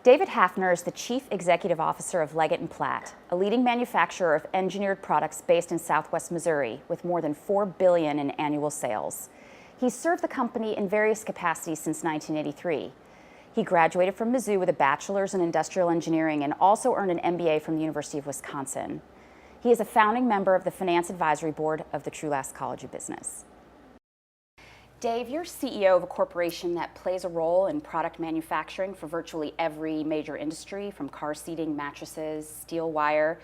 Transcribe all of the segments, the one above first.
David Haffner is the Chief Executive Officer of Leggett Platt, a leading manufacturer of engineered products based in Southwest Missouri with more than $4 billion in annual sales. He's served the company in various capacities since 1983. He graduated from Mizzou with a bachelor's in industrial engineering and also earned an MBA from the University of Wisconsin. He is a founding member of the Finance Advisory Board of the Trulaske College of Business. Dave, you're CEO of a corporation that plays a role in product manufacturing for virtually every major industry, from car seating, mattresses, steel wire.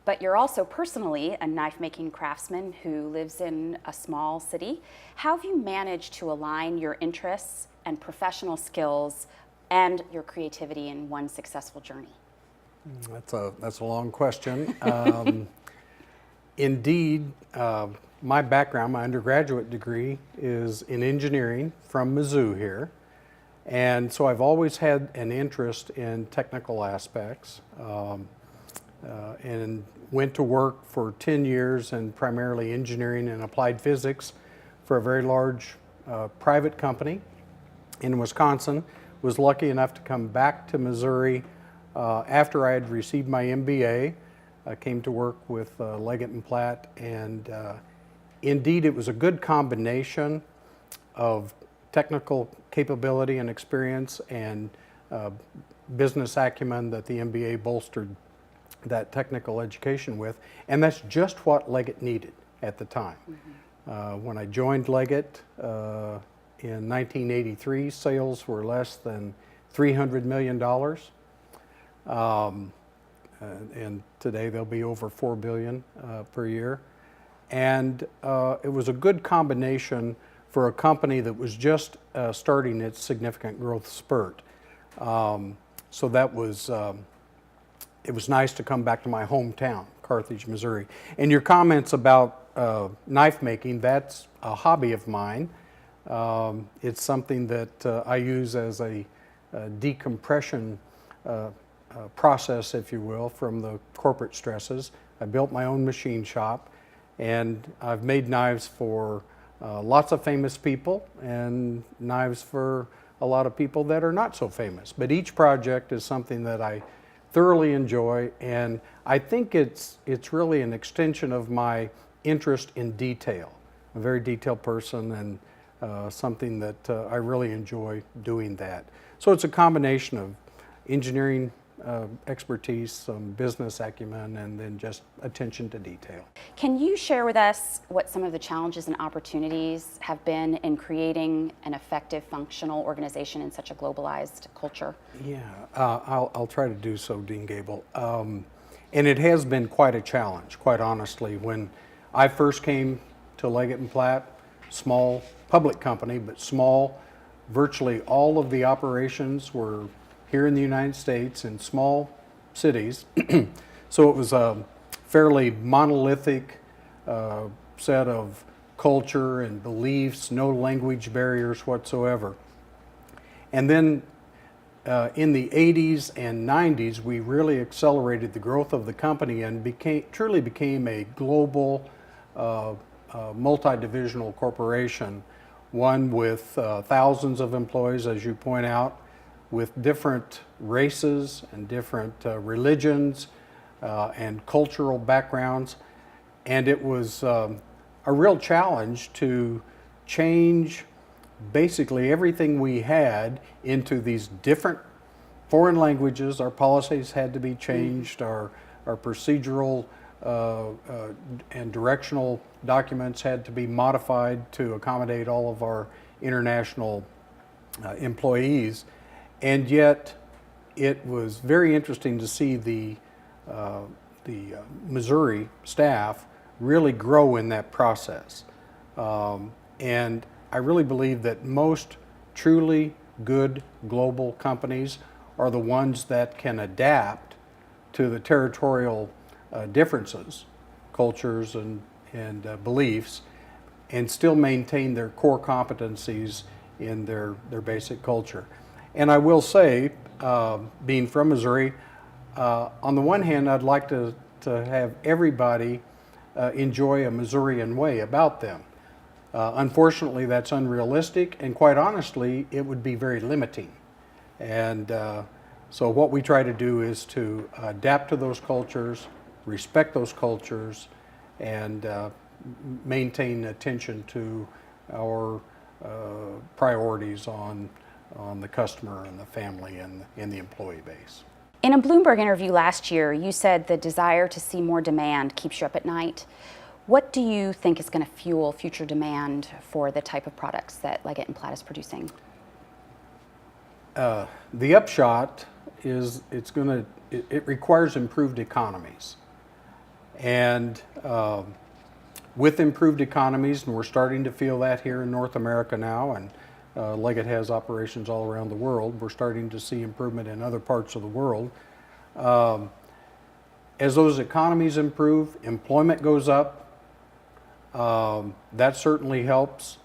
But you're also personally a knife-making craftsman who lives in a small city. How have you managed to align your interests and professional skills and your creativity in one successful journey? That's a long question. Indeed, my background, my undergraduate degree is in engineering from Mizzou here. And so I've always had an interest in technical aspects and went to work for 10 years in primarily engineering and applied physics for a very large private company in Wisconsin. Was lucky enough to come back to Missouri after I had received my MBA. I came to work with Leggett Platt, and indeed it was a good combination of technical capability and experience and business acumen that the MBA bolstered that technical education with, and that's just what Leggett needed at the time. Mm-hmm. When I joined Leggett in 1983, sales were less than $300 million. And today they'll be over $4 billion per year. And it was a good combination for a company that was just starting its significant growth spurt. So that was, it was nice to come back to my hometown, Carthage, Missouri. And your comments about knife making, that's a hobby of mine. It's something that I use as a decompression process, if you will, from the corporate stresses. I built my own machine shop, and I've made knives for lots of famous people and knives for a lot of people that are not so famous. But each project is something that I thoroughly enjoy, and I think it's really an extension of my interest in detail. I'm a very detailed person, and something that I really enjoy doing that. So it's a combination of engineering expertise, some business acumen, and then just attention to detail. Can you share with us what some of the challenges and opportunities have been in creating an effective, functional organization in such a globalized culture? Yeah, I'll try to do so, Dean Gable. And it has been quite a challenge, quite honestly. When I first came to Leggett Platt, small public company, but small, virtually all of the operations were here in the United States in small cities. So it was a fairly monolithic set of culture and beliefs, no language barriers whatsoever. And then in the 80s and 90s, we really accelerated the growth of the company and truly became a global multi-divisional corporation, one with thousands of employees, as you point out, with different races and different religions and cultural backgrounds. And it was a real challenge to change basically everything we had into these different foreign languages. Our policies had to be changed, our procedural and directional documents had to be modified to accommodate all of our international employees. And yet, it was very interesting to see the Missouri staff really grow in that process. And I really believe that most truly good global companies are the ones that can adapt to the territorial differences, cultures and beliefs, and still maintain their core competencies in their basic culture. And I will say, being from Missouri, on the one hand, I'd like to have everybody enjoy a Missourian way about them. Unfortunately, that's unrealistic, and quite honestly, it would be very limiting. And So what we try to do is to adapt to those cultures, respect those cultures, and maintain attention to our priorities on the customer and the family and the employee base. In a Bloomberg interview last year, you said the desire to see more demand keeps you up at night. What do you think is going to fuel future demand for the type of products that Leggett & Platt is producing? The upshot is it requires improved economies. And with improved economies, and we're starting to feel that here in North America now, and Leggett has operations all around the world. We're starting to see improvement in other parts of the world. As those economies improve, employment goes up. That certainly helps.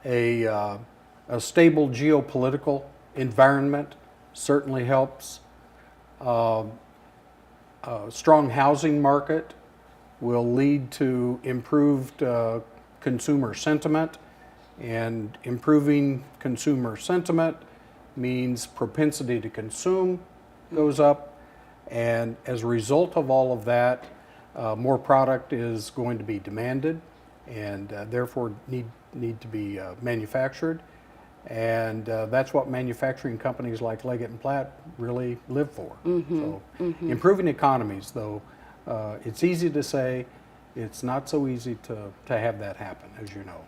A stable geopolitical environment certainly helps. A strong housing market will lead to improved consumer sentiment, and improving consumer sentiment means propensity to consume goes up, and as a result of all of that, more product is going to be demanded and therefore need to be manufactured, and that's what manufacturing companies like Leggett & Platt really live for. So improving economies, though, it's easy to say, it's not so easy to have that happen, as you know.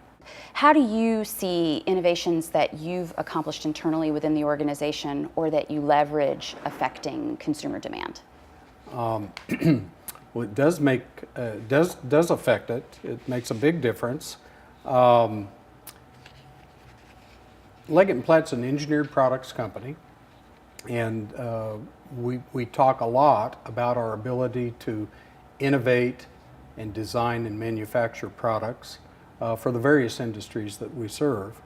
How do you see innovations that you've accomplished internally within the organization or that you leverage affecting consumer demand? Well, it does does affect it. It makes a big difference. Leggett & Platt's an engineered products company, and we talk a lot about our ability to innovate and design and manufacture products for the various industries that we serve.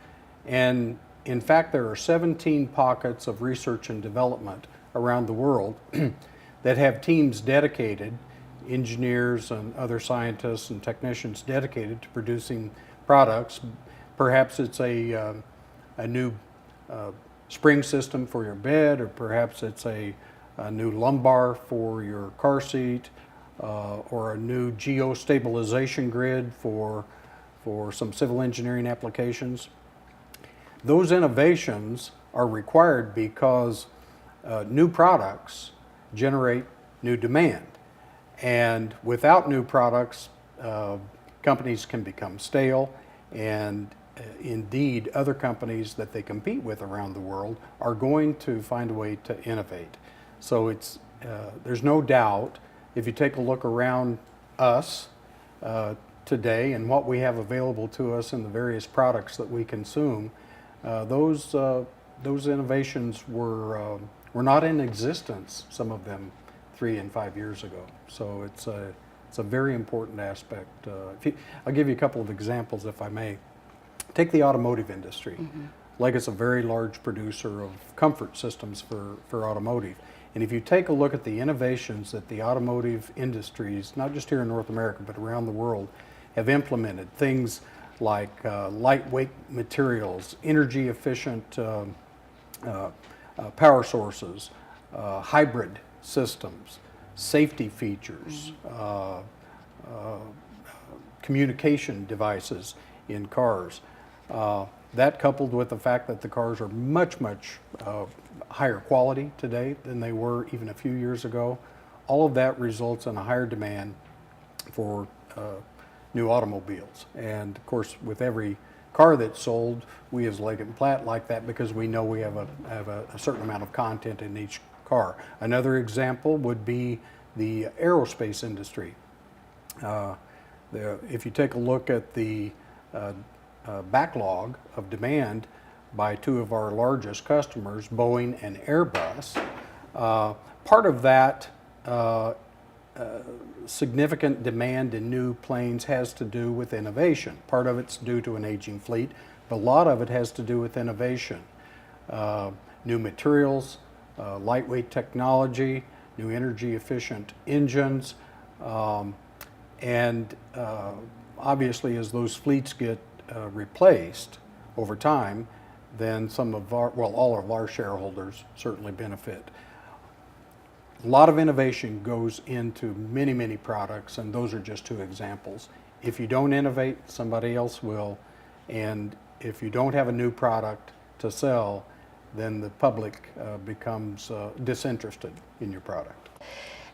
And in fact, there are 17 pockets of research and development around the world that have teams dedicated, engineers and other scientists and technicians dedicated to producing products. Perhaps it's a new spring system for your bed, or perhaps it's a new lumbar for your car seat, or a new geostabilization grid for some civil engineering applications. Those innovations are required because new products generate new demand. And without new products, companies can become stale, and indeed other companies that they compete with around the world are going to find a way to innovate. So there's no doubt, if you take a look around us today and what we have available to us in the various products that we consume, those innovations were not in existence, some of them 3 and 5 years ago. So it's a very important aspect. I'll give you a couple of examples, if I may. Take the automotive industry. Leggett's a very large producer of comfort systems for automotive. And if you take a look at the innovations that the automotive industries, not just here in North America, but around the world, have implemented, things like lightweight materials, energy efficient power sources, hybrid systems, safety features, communication devices in cars. That, coupled with the fact that the cars are much higher quality today than they were even a few years ago, all of that results in a higher demand for new automobiles. And of course, with every car that's sold, we as Leggett & Platt like that because we know we have a certain amount of content in each car. Another example would be the aerospace industry. If you take a look at the backlog of demand by 2 of our largest customers, Boeing and Airbus, part of that significant demand in new planes has to do with innovation. Part of it's due to an aging fleet, but a lot of it has to do with innovation. New materials, lightweight technology, new energy efficient engines, and obviously as those fleets get replaced over time, then all of our shareholders certainly benefit. a lot of innovation goes into many, many products, and those are just two examples. If you don't innovate, somebody else will, and if you don't have a new product to sell, then the public becomes disinterested in your product.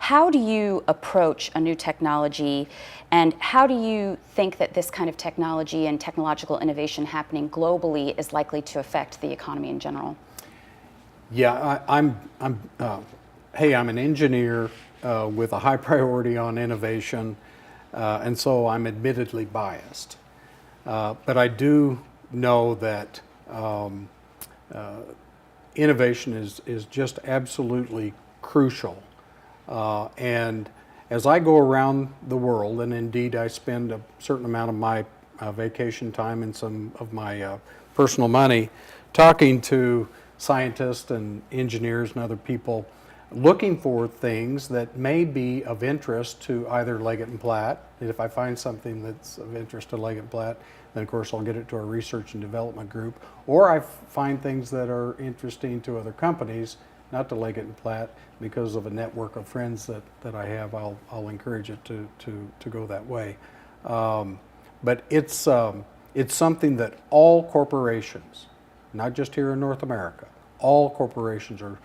How do you approach a new technology, and how do you think that this kind of technology and technological innovation happening globally is likely to affect the economy in general? Yeah, I'm an engineer with a high priority on innovation, and so I'm admittedly biased. But I do know that innovation is just absolutely crucial. And as I go around the world, and indeed I spend a certain amount of my vacation time and some of my personal money talking to scientists and engineers and other people looking for things that may be of interest to either Leggett & Platt. If I find something that's of interest to Leggett & Platt, then of course I'll get it to our research and development group. Or I find things that are interesting to other companies, not to Leggett & Platt, because of a network of friends that I have. I'll encourage it to go that way. But it's something that all corporations, not just here in North America, all corporations are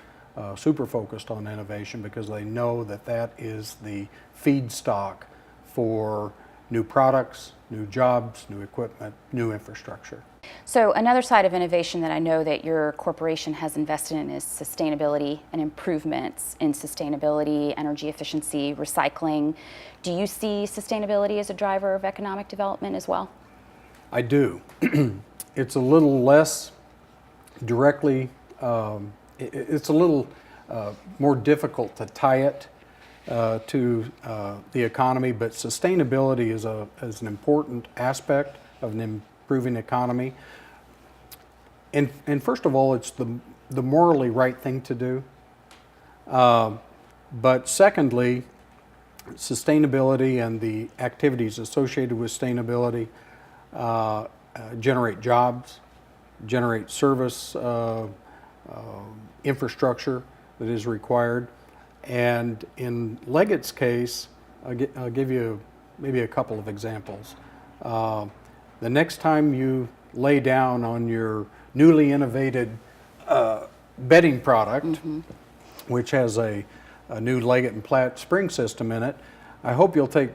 super focused on innovation because they know that that is the feedstock for new products, new jobs, new equipment, new infrastructure. So another side of innovation that I know that your corporation has invested in is sustainability and improvements in sustainability, energy efficiency, recycling. Do you see sustainability as a driver of economic development as well? I do. It's a little less directly, it's a little more difficult to tie it to the economy, but sustainability is an important aspect of an improving economy. And first of all, it's the morally right thing to do. But secondly, sustainability and the activities associated with sustainability generate jobs, generate service infrastructure that is required. And in Leggett's case, I'll give you maybe a couple of examples. The next time you lay down on your newly innovated bedding product, which has a new Leggett & Platt spring system in it, I hope you'll take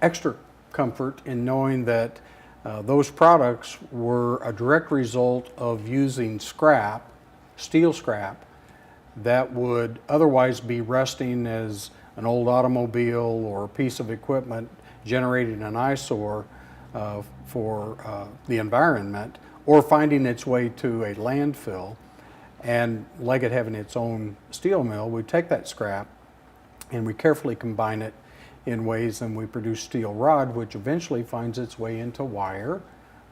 extra comfort in knowing that those products were a direct result of using scrap, steel scrap, that would otherwise be rusting as an old automobile or a piece of equipment, generating an eyesore for the environment, or finding its way to a landfill. And Leggett having its own steel mill, we take that scrap and we carefully combine it in ways, and we produce steel rod, which eventually finds its way into wire,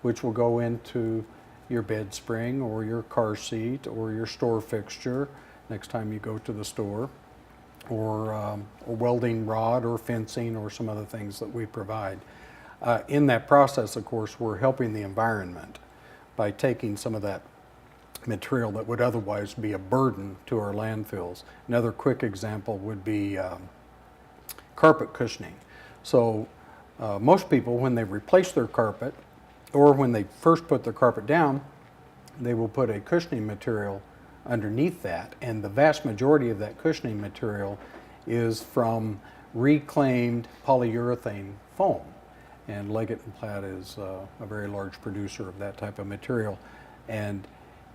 which will go into your bed spring or your car seat or your store fixture next time you go to the store, or a welding rod or fencing or some other things that we provide. In that process, of course, we're helping the environment by taking some of that material that would otherwise be a burden to our landfills. Another quick example would be carpet cushioning. So most people, when they replace their carpet, or when they first put their carpet down, they will put a cushioning material underneath that, and the vast majority of that cushioning material is from reclaimed polyurethane foam. And Leggett & Platt is a very large producer of that type of material. And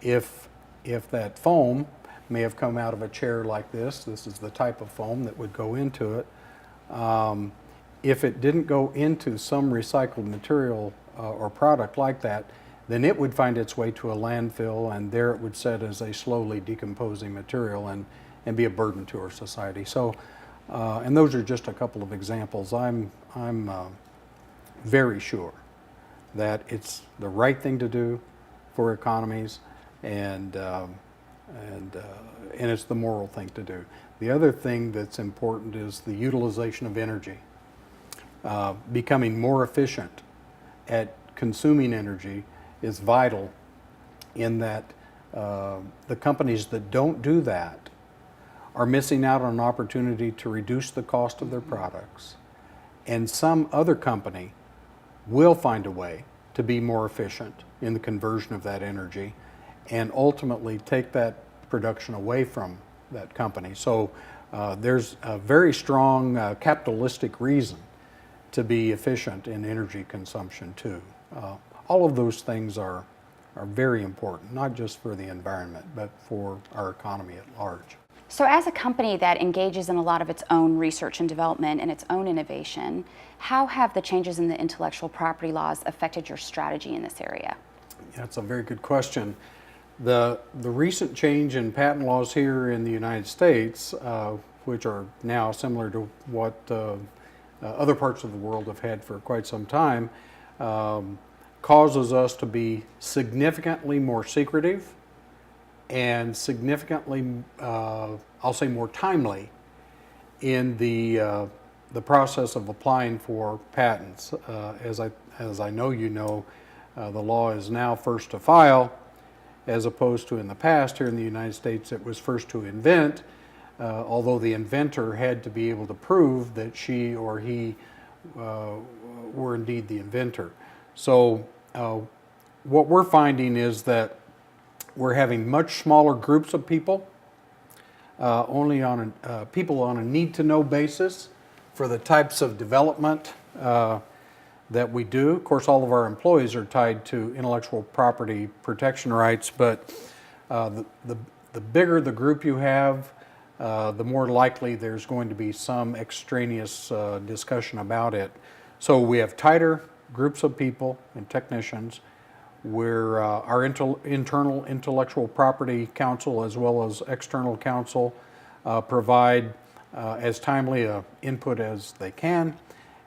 if that foam may have come out of a chair like this is the type of foam that would go into it. If it didn't go into some recycled material or product like that, then it would find its way to a landfill, and there it would sit as a slowly decomposing material and be a burden to our society. So, and those are just a couple of examples. I'm very sure that it's the right thing to do for economies, and it's the moral thing to do. The other thing that's important is the utilization of energy. Becoming more efficient at consuming energy is vital, in that the companies that don't do that are missing out on an opportunity to reduce the cost of their products, and some other company will find a way to be more efficient in the conversion of that energy and ultimately take that production away from that company. So there's a very strong capitalistic reason to be efficient in energy consumption too. All of those things are very important, not just for the environment, but for our economy at large. So as a company that engages in a lot of its own research and development and its own innovation, how have the changes in the intellectual property laws affected your strategy in this area? Yeah, that's a very good question. The recent change in patent laws here in the United States, which are now similar to what other parts of the world have had for quite some time, causes us to be significantly more secretive and significantly, I'll say, more timely in the process of applying for patents. As I know you know, the law is now first to file, as opposed to in the past here in the United States it was first to invent, although the inventor had to be able to prove that she or he were indeed the inventor. So what we're finding is that we're having much smaller groups of people, only on people on a need-to-know basis for the types of development that we do. Of course, all of our employees are tied to intellectual property protection rights, but the bigger the group you have, the more likely there's going to be some extraneous discussion about it. So we have tighter groups of people and technicians where our internal intellectual property counsel as well as external counsel provide as timely input as they can,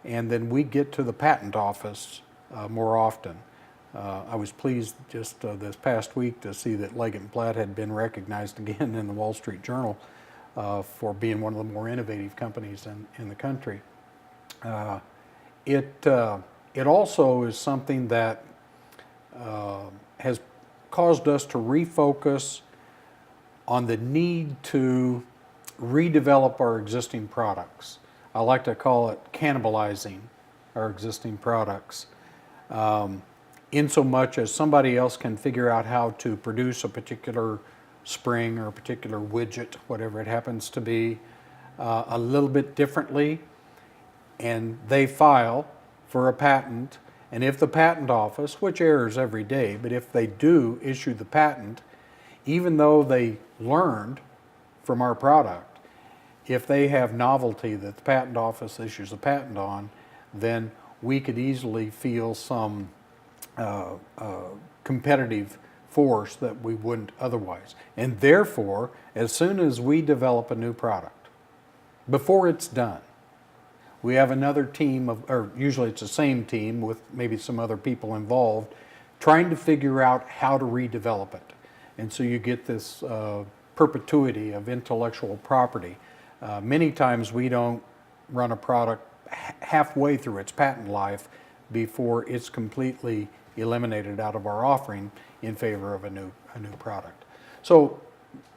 and then we get to the patent office more often. I was pleased just this past week to see that Leggett Platt had been recognized again in the Wall Street Journal for being one of the more innovative companies in the country. It also is something that has caused us to refocus on the need to redevelop our existing products. I like to call it cannibalizing our existing products. In so much as somebody else can figure out how to produce a particular spring or a particular widget, whatever it happens to be, a little bit differently, and they file for a patent, and if the patent office, which errs every day, but if they do issue the patent, even though they learned from our product, if they have novelty that the patent office issues a patent on, then we could easily feel some competitive force that we wouldn't otherwise. And therefore, as soon as we develop a new product, before it's done, we have another team or usually it's the same team with maybe some other people involved, trying to figure out how to redevelop it. And so you get this perpetuity of intellectual property. Many times we don't run a product halfway through its patent life before it's completely eliminated out of our offering in favor of a new product. So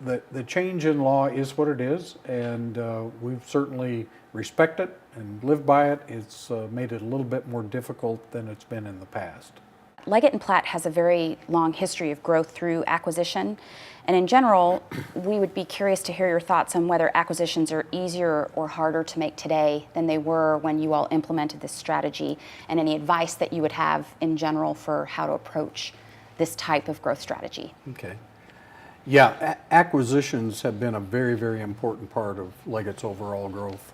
the change in law is what it is, and we certainly respect it and live by it. It's made it a little bit more difficult than it's been in the past. Leggett & Platt has a very long history of growth through acquisition, and in general, we would be curious to hear your thoughts on whether acquisitions are easier or harder to make today than they were when you all implemented this strategy, and any advice that you would have in general for how to approach this type of growth strategy. Okay. Yeah, acquisitions have been a very, very important part of Leggett's overall growth.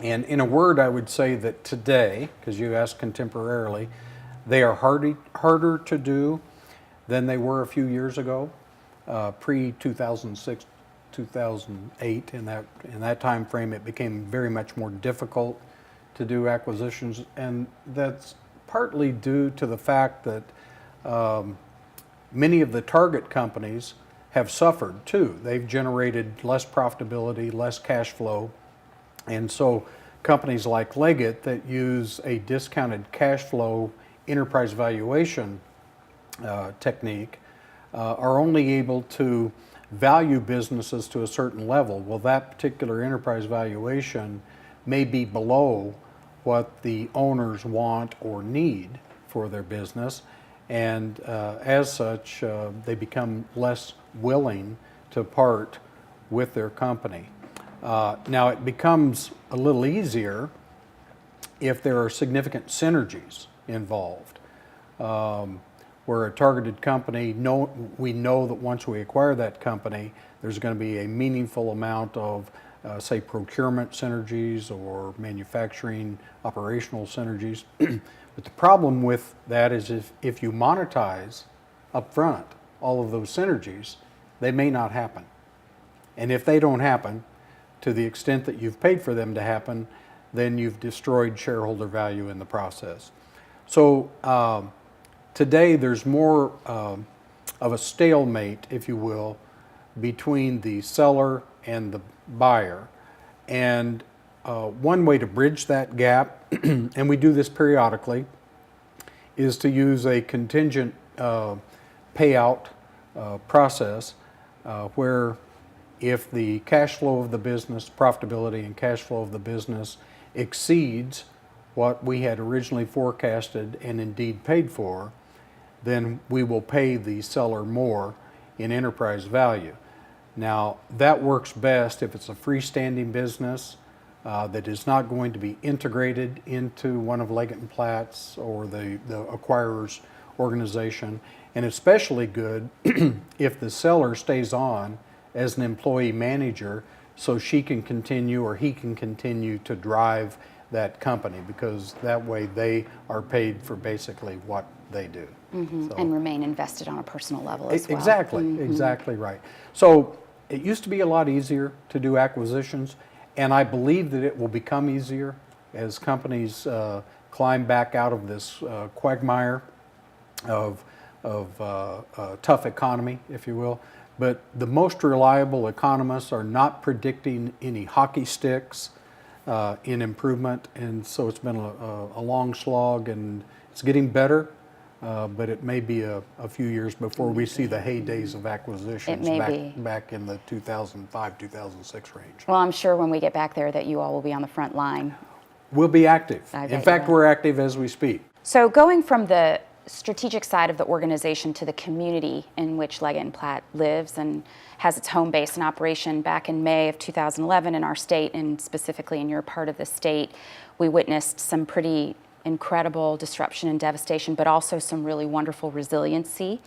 And in a word, I would say that today, because you asked contemporarily, they are harder to do than they were a few years ago, pre-2006, 2008. In that time frame, it became very much more difficult to do acquisitions, and that's partly due to the fact that many of the target companies have suffered too. They've generated less profitability, less cash flow, and so companies like Leggett that use a discounted cash flow enterprise valuation technique are only able to value businesses to a certain level. Well, that particular enterprise valuation may be below what the owners want or need for their business, and as such, they become less willing to part with their company. Now, it becomes a little easier if there are significant synergies involved. We're a targeted company. We know that once we acquire that company, there's going to be a meaningful amount of, say, procurement synergies or manufacturing operational synergies. But the problem with that is if you monetize upfront all of those synergies, they may not happen. And if they don't happen, to the extent that you've paid for them to happen, then you've destroyed shareholder value in the process. So today there's more of a stalemate, if you will, between the seller and the buyer. And one way to bridge that gap, and we do this periodically, is to use a contingent payout process where if the cash flow of the business, profitability and cash flow of the business exceeds what we had originally forecasted and indeed paid for, then we will pay the seller more in enterprise value. Now, that works best if it's a freestanding business that is not going to be integrated into one of Leggett & Platt's or the acquirer's organization, and especially good if the seller stays on as an employee manager so she can continue or he can continue to drive that company, because that way they are paid for basically what they do. So, and remain invested on a personal level as well. Exactly, exactly right. So it used to be a lot easier to do acquisitions, and I believe that it will become easier as companies climb back out of this quagmire of tough economy, if you will. But the most reliable economists are not predicting any hockey sticks in improvement, and so it's been a long slog, and it's getting better, but it may be a few years before we see the heydays of acquisitions back in the 2005, 2006 range. Well, I'm sure when we get back there that you all will be on the front line. We'll be active. In fact, we're active as we speak. So going from the strategic side of the organization to the community in which Leggett & Platt lives and has its home base and operation, back in May of 2011 in our state, and specifically in your part of the state, we witnessed some pretty incredible disruption and devastation, but also some really wonderful resiliency.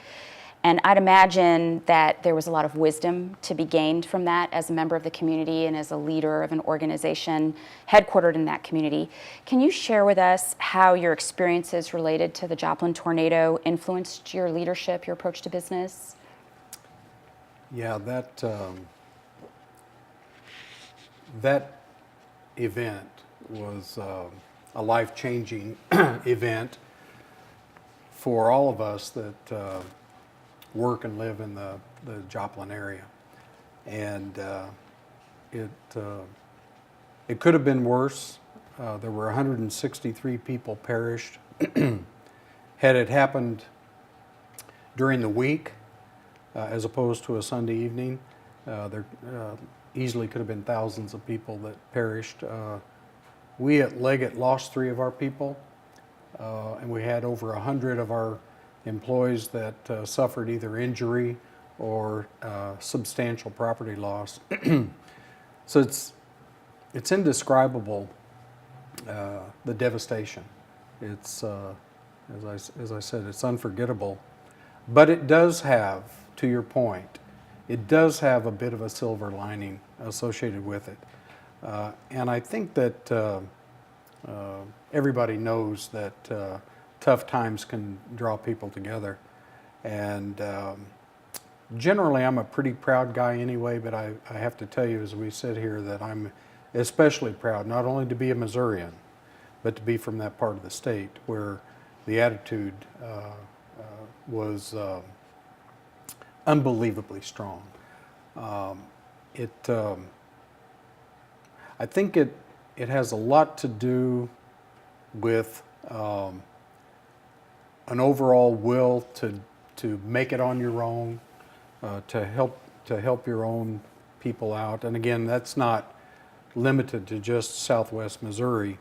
And I'd imagine that there was a lot of wisdom to be gained from that as a member of the community and as a leader of an organization headquartered in that community. Can you share with us how your experiences related to the Joplin Tornado influenced your leadership, your approach to business? Yeah, that event was a life-changing event for all of us that work and live in the Joplin area. And it could have been worse. There were 163 people perished. Had it happened during the week as opposed to a Sunday evening, there easily could have been thousands of people that perished. We at Leggett lost 3 of our people, and we had over 100 of our employees that suffered either injury or substantial property loss. So it's indescribable, the devastation. It's as I said, it's unforgettable, but it does have, to your point, it does have a bit of a silver lining associated with it, and I think that everybody knows that tough times can draw people together, and generally I'm a pretty proud guy anyway, but I have to tell you as we sit here that I'm especially proud not only to be a Missourian, but to be from that part of the state where the attitude was unbelievably strong. I think it has a lot to do with an overall will to make it on your own, to help to help your own people out. And again, that's not limited to just Southwest Missouri,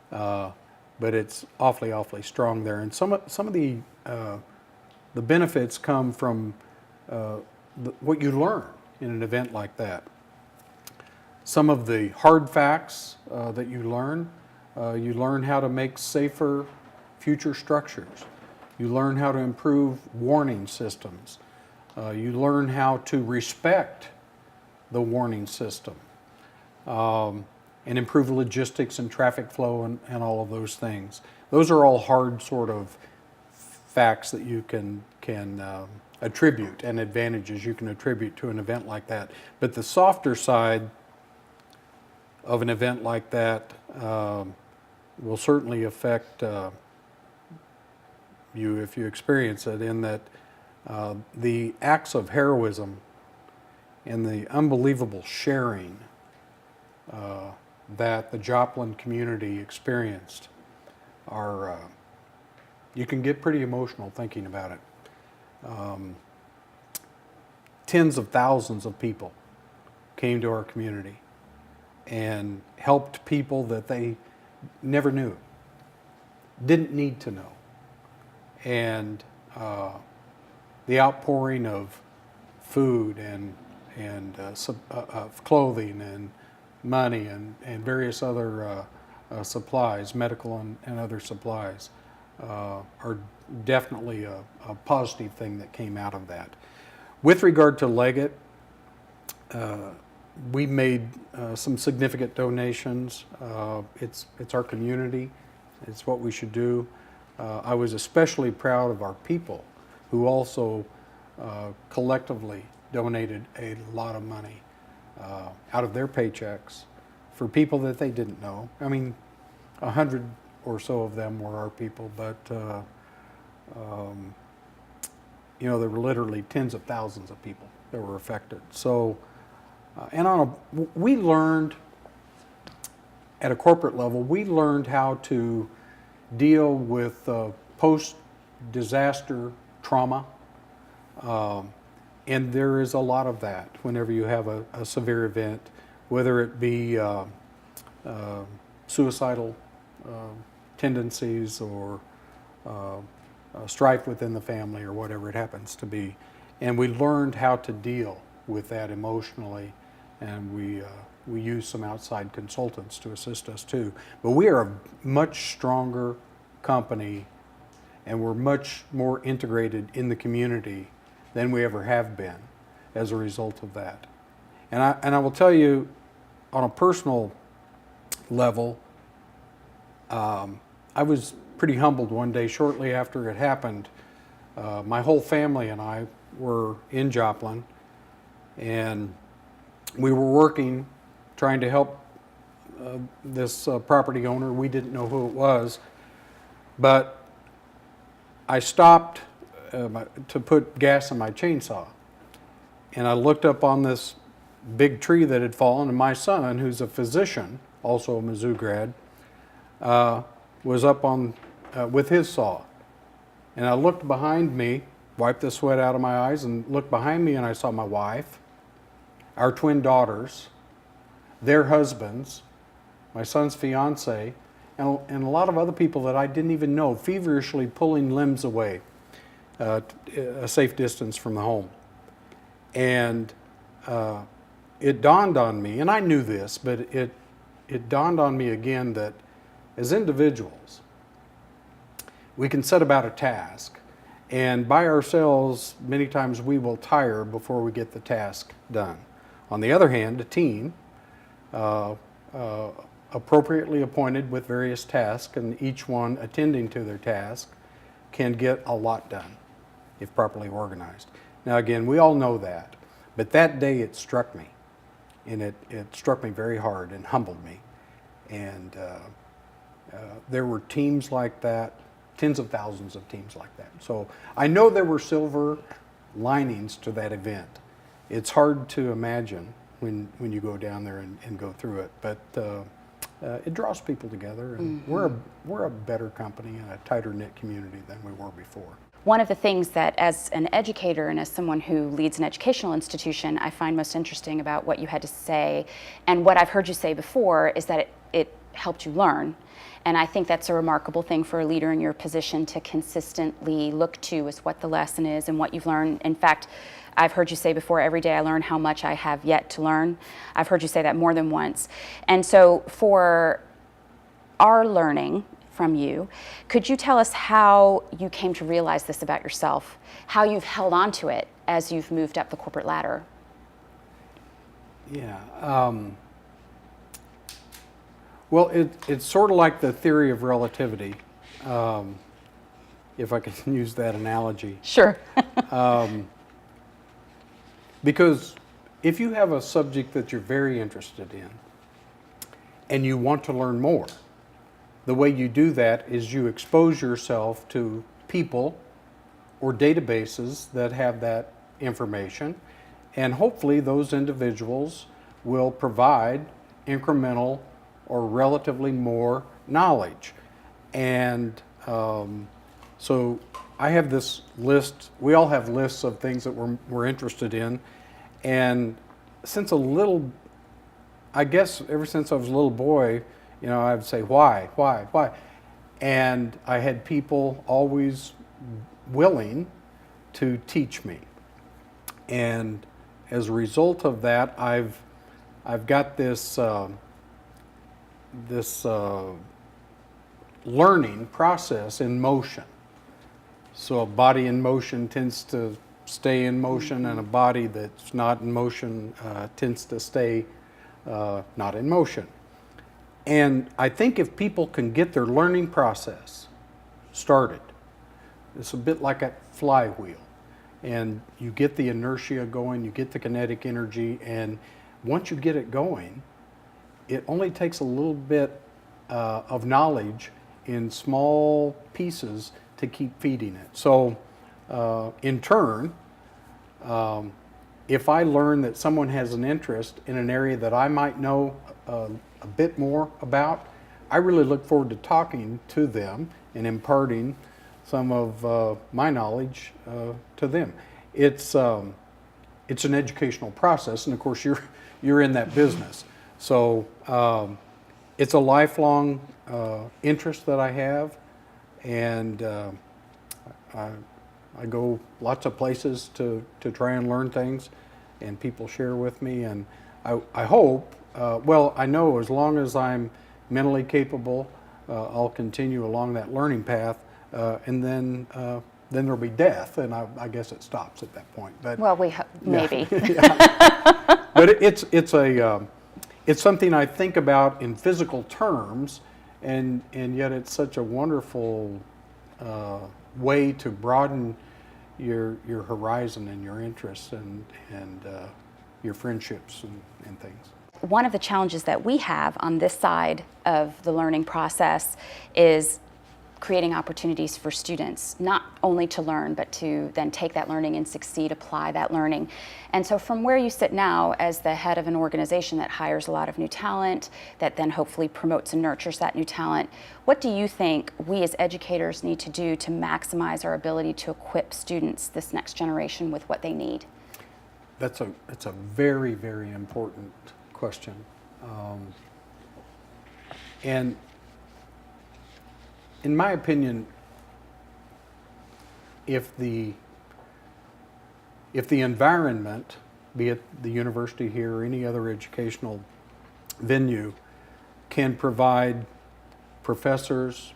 but it's awfully, awfully strong there. And some of the benefits come from what you learn in an event like that. Some of the hard facts that you learn how to make safer future structures. You learn how to improve warning systems. You learn how to respect the warning system and improve logistics and traffic flow and all of those things. Those are all hard sort of facts that you can attribute, and advantages you can attribute to an event like that. But the softer side of an event like that will certainly affect you if you experience it, in that the acts of heroism and the unbelievable sharing that the Joplin community experienced are, you can get pretty emotional thinking about it. Tens of thousands of people came to our community and helped people that they never knew, didn't need to know. And the outpouring of food and of clothing and money and various other supplies, medical and other supplies, are definitely a positive thing that came out of that. With regard to Leggett, we made some significant donations. It's our community. It's what we should do. I was especially proud of our people, who also collectively donated a lot of money out of their paychecks for people that they didn't know. I mean, 100 or so of them were our people, but you know, there were literally tens of thousands of people that were affected. So, and we learned at a corporate level, we learned how to deal with post-disaster trauma. And there is a lot of that whenever you have a severe event, whether it be suicidal tendencies or strife within the family or whatever it happens to be. And we learned how to deal with that emotionally, and we use some outside consultants to assist us too. But we are a much stronger company, and we're much more integrated in the community than we ever have been as a result of that. And I will tell you, on a personal level, I was pretty humbled one day shortly after it happened. My whole family and I were in Joplin, and we were working, trying to help this property owner. We didn't know who it was, but I stopped to put gas in my chainsaw, and I looked up on this big tree that had fallen, and my son, who's a physician, also a Mizzou grad, was up on with his saw. And I looked behind me, wiped the sweat out of my eyes, and looked behind me, and I saw my wife, our twin daughters, their husbands, my son's fiance, and a lot of other people that I didn't even know, feverishly pulling limbs away a safe distance from the home. And it dawned on me, and I knew this, but it dawned on me again that as individuals, we can set about a task, and by ourselves, many times we will tire before we get the task done. On the other hand, a team, appropriately appointed with various tasks, and each one attending to their task, can get a lot done if properly organized. Now again, we all know that, but that day it struck me, and it struck me very hard and humbled me. And there were teams like that, tens of thousands of teams like that. So I know there were silver linings to that event. It's hard to imagine when you go down there and go through it, but it draws people together, and we're a better company and a tighter knit community than we were before. One of the things that, as an educator and as someone who leads an educational institution, I find most interesting about what you had to say, and what I've heard you say before, is that it helped you learn. And I think that's a remarkable thing for a leader in your position to consistently look to, is what the lesson is and what you've learned. In fact, I've heard you say before, every day I learn how much I have yet to learn. I've heard you say that more than once. And so for our learning from you, could you tell us how you came to realize this about yourself, how you've held on to it as you've moved up the corporate ladder? Yeah. Well, it's sort of like the theory of relativity, if I can use that analogy. Sure. Because if you have a subject that you're very interested in and you want to learn more, the way you do that is you expose yourself to people or databases that have that information, and hopefully those individuals will provide incremental or relatively more knowledge. And so I have this list, we all have lists of things that we're interested in, and since I guess ever since I was a little boy, you know, I would say, why? And I had people always willing to teach me. And as a result of that, I've got this learning process in motion. So a body in motion tends to stay in motion, and a body that's not in motion tends to stay not in motion. And I think if people can get their learning process started, it's a bit like a flywheel. And you get the inertia going, you get the kinetic energy, and once you get it going, it only takes a little bit of knowledge in small pieces to keep feeding it. So in turn, if I learn that someone has an interest in an area that I might know a bit more about, I really look forward to talking to them and imparting some of my knowledge to them. It's an educational process, and of course you're in that business. So it's a lifelong interest that I have, and I go lots of places to try and learn things, and people share with me, and I hope, well, I know as long as I'm mentally capable, I'll continue along that learning path, and then there'll be death, and I guess it stops at that point. But well, maybe. Yeah. But it's something I think about in physical terms, and yet it's such a wonderful way to broaden your horizon and your interests and your friendships and things. One of the challenges that we have on this side of the learning process is creating opportunities for students, not only to learn, but to then take that learning and succeed, apply that learning. And so from where you sit now as the head of an organization that hires a lot of new talent, that then hopefully promotes and nurtures that new talent, what do you think we as educators need to do to maximize our ability to equip students, this next generation, with what they need? That's a very, very important question. And in my opinion, if the environment, be it the university here or any other educational venue, can provide professors,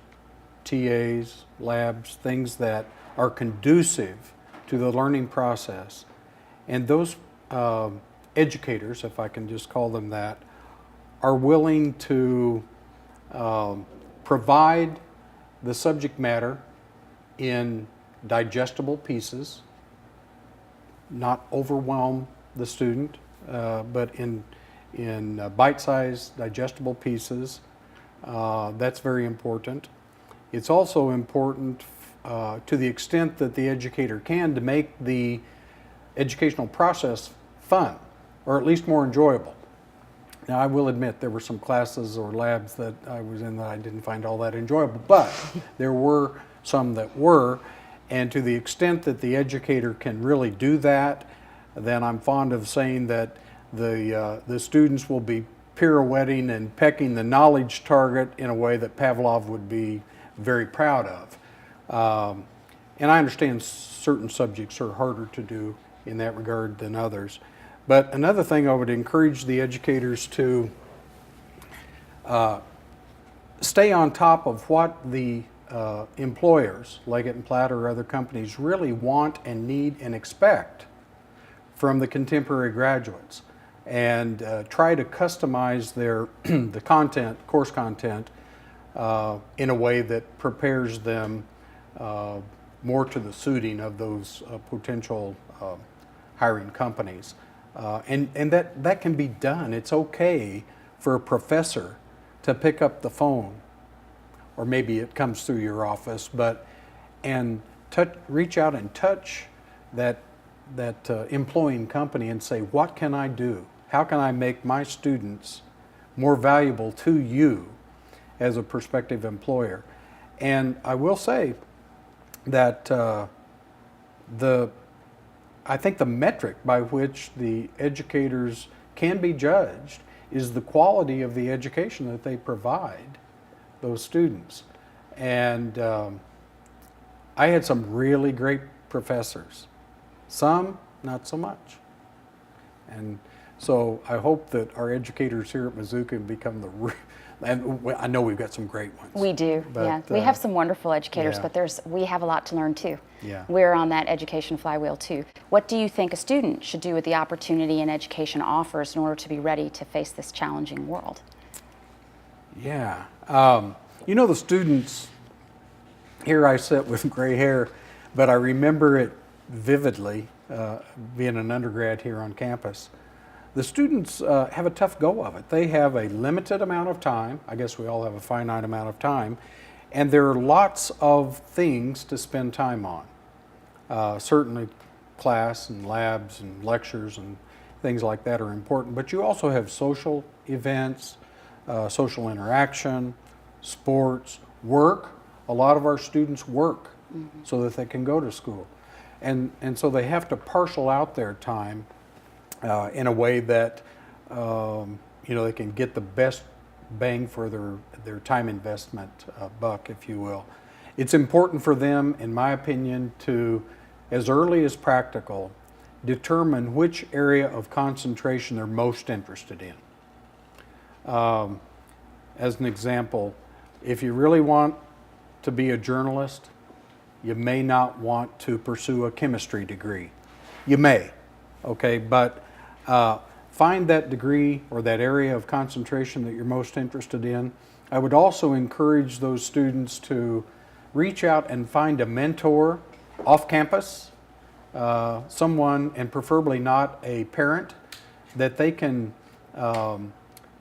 TAs, labs, things that are conducive to the learning process, and those educators, if I can just call them that, are willing to provide the subject matter in digestible pieces, not overwhelm the student, but in bite-sized digestible pieces. That's very important. It's also important to the extent that the educator can, to make the educational process fun, or at least more enjoyable. Now, I will admit there were some classes or labs that I was in that I didn't find all that enjoyable, but there were some that were, And to the extent that the educator can really do that, then I'm fond of saying that the students will be pirouetting and pecking the knowledge target in a way that Pavlov would be very proud of. And I understand certain subjects are harder to do in that regard than others. But another thing I would encourage the educators to stay on top of what the employers, Leggett Platt or other companies, really want and need and expect from the contemporary graduates, and try to customize their the content, course content, in a way that prepares them more to the suiting of those potential hiring companies. And that can be done. It's okay for a professor to pick up the phone, or maybe it comes through your office, and reach out and touch that employing company and say, what can I do? How can I make my students more valuable to you as a prospective employer? And I will say that I think the metric by which the educators can be judged is the quality of the education that they provide those students. And I had some really great professors, some not so much. And so I hope that our educators here at Mizzou can become and I know we've got some great ones. We do, but, yeah. We have some wonderful educators, yeah. but we have a lot to learn too. Yeah. We're on that education flywheel too. What do you think a student should do with the opportunity an education offers in order to be ready to face this challenging world? Yeah. You know, the students, here I sit with gray hair, but I remember it vividly, being an undergrad here on campus. The students have a tough go of it. They have a limited amount of time. I guess we all have a finite amount of time. And there are lots of things to spend time on. Certainly class and labs and lectures and things like that are important. But you also have social events, social interaction, sports, work. A lot of our students work so that they can go to school. And so they have to parcel out their time in a way that they can get the best bang for their time investment buck, if you will. It's important for them, in my opinion, to, as early as practical, determine which area of concentration they're most interested in. As an example, if you really want to be a journalist, you may not want to pursue a chemistry degree. You may, okay, but find that degree or that area of concentration that you're most interested in. I would also encourage those students to reach out and find a mentor off campus, someone, and preferably not a parent, that they can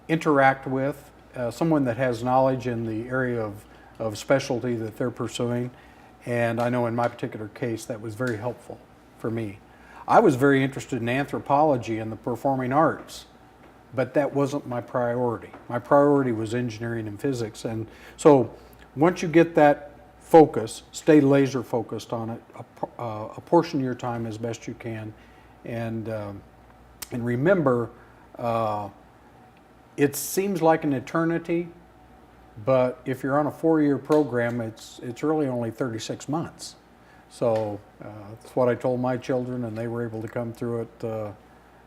interact with, someone that has knowledge in the area of specialty that they're pursuing. And I know in my particular case that was very helpful for me. I was very interested in anthropology and the performing arts, but that wasn't my priority. My priority was engineering and physics. And so once you get that focus, stay laser focused on it, apportion your time as best you can, and remember, it seems like an eternity, but if you're on a 4-year program, it's really only 36 months. So that's what I told my children, and they were able to come through it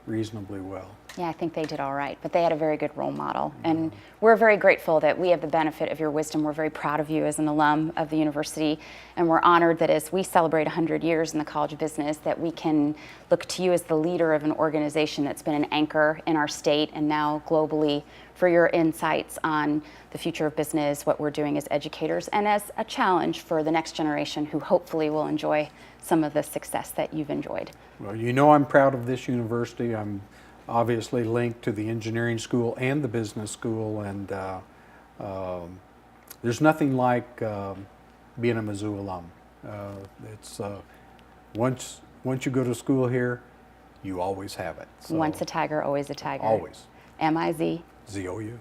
reasonably well. Yeah, I think they did all right, but they had a very good role model. And we're very grateful that we have the benefit of your wisdom. We're very proud of you as an alum of the university, and we're honored that as we celebrate 100 years in the College of Business, that we can look to you as the leader of an organization that's been an anchor in our state and now globally for your insights on the future of business, what we're doing as educators, and as a challenge for the next generation who hopefully will enjoy some of the success that you've enjoyed. Well, you know I'm proud of this university. I'm obviously linked to the engineering school and the business school, and there's nothing like being a Mizzou alum. It's once you go to school here, you always have it. So, once a tiger, always a tiger. always. M-I-Z. Z-O-U.